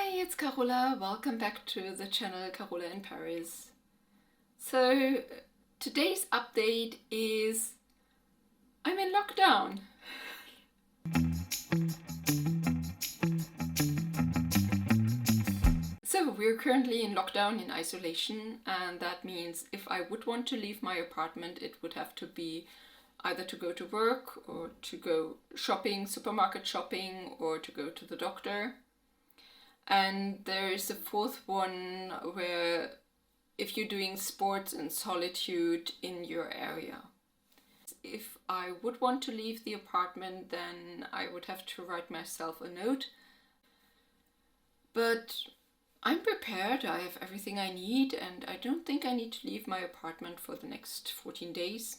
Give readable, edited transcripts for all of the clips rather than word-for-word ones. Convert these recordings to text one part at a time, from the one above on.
Hi, it's Carola. Welcome back to the channel Carola in Paris. So today's update is I'm in lockdown. So we're currently in lockdown, in isolation, and that means if I would want to leave my apartment, it would have to be either to go to work or to go shopping, supermarket shopping, or to go to the doctor. And there is a fourth one where if you're doing sports in solitude in your area. If I would want to leave the apartment, then I would have to write myself a note. But I'm prepared, I have everything I need, and I don't think I need to leave my apartment for the next 14 days.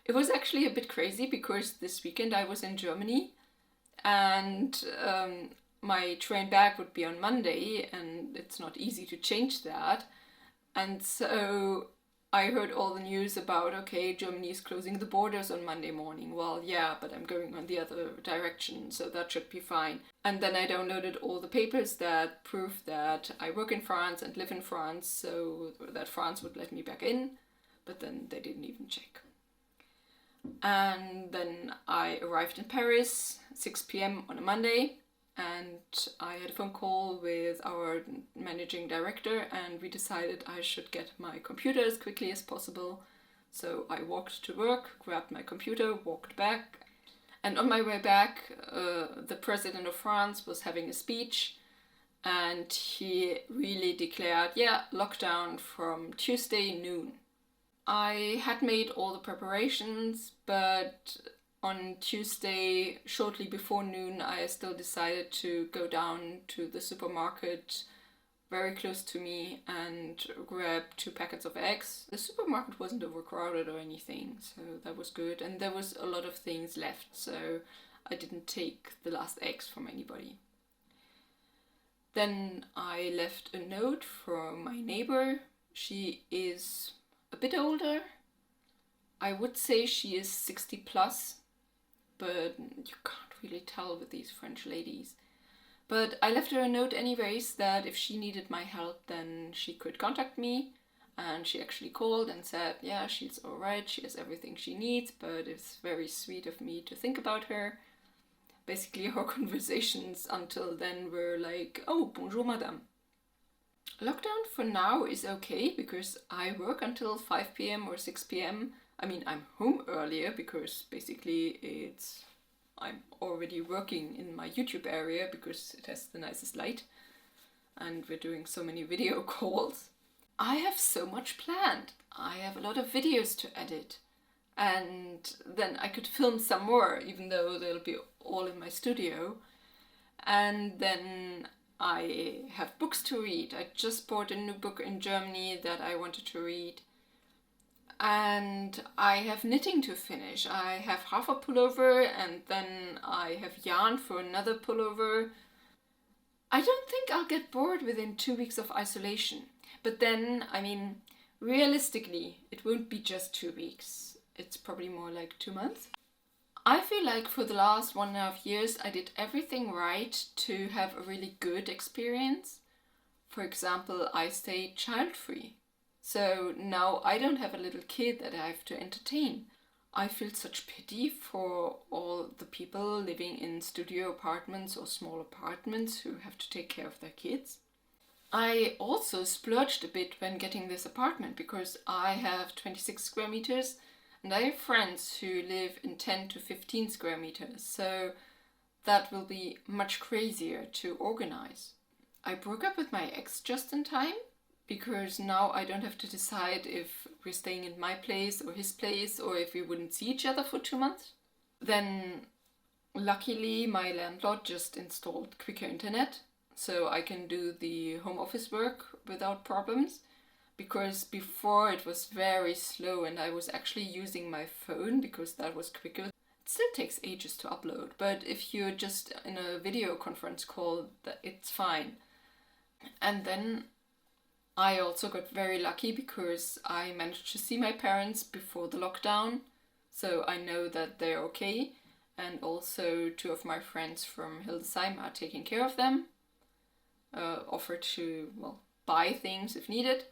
It was actually a bit crazy because this weekend I was in Germany and my train back would be on Monday, and it's not easy to change that. And so I heard all the news about, okay, Germany is closing the borders on Monday morning. Well, yeah, but I'm going on the other direction, so that should be fine. And then I downloaded all the papers that prove that I work in France and live in France, so that France would let me back in, but then they didn't even check. And then I arrived in Paris, 6 p.m. on a Monday. And I had a phone call with our managing director, and we decided I should get my computer as quickly as possible. So I walked to work, grabbed my computer, walked back. And on my way back, the president of France was having a speech, and he really declared, yeah, lockdown from Tuesday noon. I had made all the preparations, but on Tuesday, shortly before noon, I still decided to go down to the supermarket very close to me and grab 2 packets of eggs. The supermarket wasn't overcrowded or anything, so that was good. And there was a lot of things left, so I didn't take the last eggs from anybody. Then I left a note for my neighbor. She is a bit older. I would say she is 60 plus. But you can't really tell with these French ladies. But I left her a note anyways that if she needed my help, then she could contact me. And she actually called and said, yeah, she's alright, she has everything she needs, but it's very sweet of me to think about her. Basically, our conversations until then were like, oh, bonjour, madame. Lockdown for now is okay because I work until 5 p.m. or 6 p.m. I mean, I'm home earlier because basically I'm already working in my YouTube area because it has the nicest light and we're doing so many video calls. I have so much planned. I have a lot of videos to edit, and then I could film some more, even though they'll be all in my studio. And then I have books to read. I just bought a new book in Germany that I wanted to read. And I have knitting to finish. I have half a pullover and then I have yarn for another pullover. I don't think I'll get bored within 2 weeks of isolation. But then, I mean, realistically, it won't be just 2 weeks. It's probably more like 2 months. I feel like for the last 1.5 years I did everything right to have a really good experience. For example, I stayed child-free. So now I don't have a little kid that I have to entertain. I feel such pity for all the people living in studio apartments or small apartments who have to take care of their kids. I also splurged a bit when getting this apartment because I have 26 square meters and I have friends who live in 10 to 15 square meters. So that will be much crazier to organize. I broke up with my ex just in time, because now I don't have to decide if we're staying in my place or his place or if we wouldn't see each other for 2 months. Then luckily my landlord just installed quicker internet, so I can do the home office work without problems, because before it was very slow and I was actually using my phone because that was quicker. It still takes ages to upload, but if you're just in a video conference call, it's fine. And then I also got very lucky because I managed to see my parents before the lockdown, so I know that they're okay, and also 2 of my friends from Hildesheim are taking care of them. offer to, well, buy things if needed.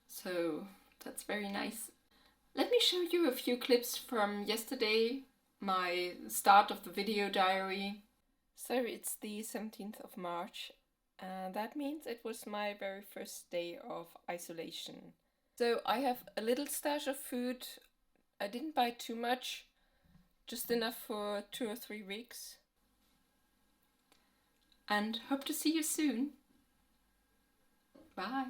So that's very nice. Let me show you a few clips from yesterday, my start of the video diary. So it's the 17th of March, and that means it was my very first day of isolation. So I have a little stash of food. I didn't buy too much, just enough for 2 or 3 weeks. And hope to see you soon. Bye.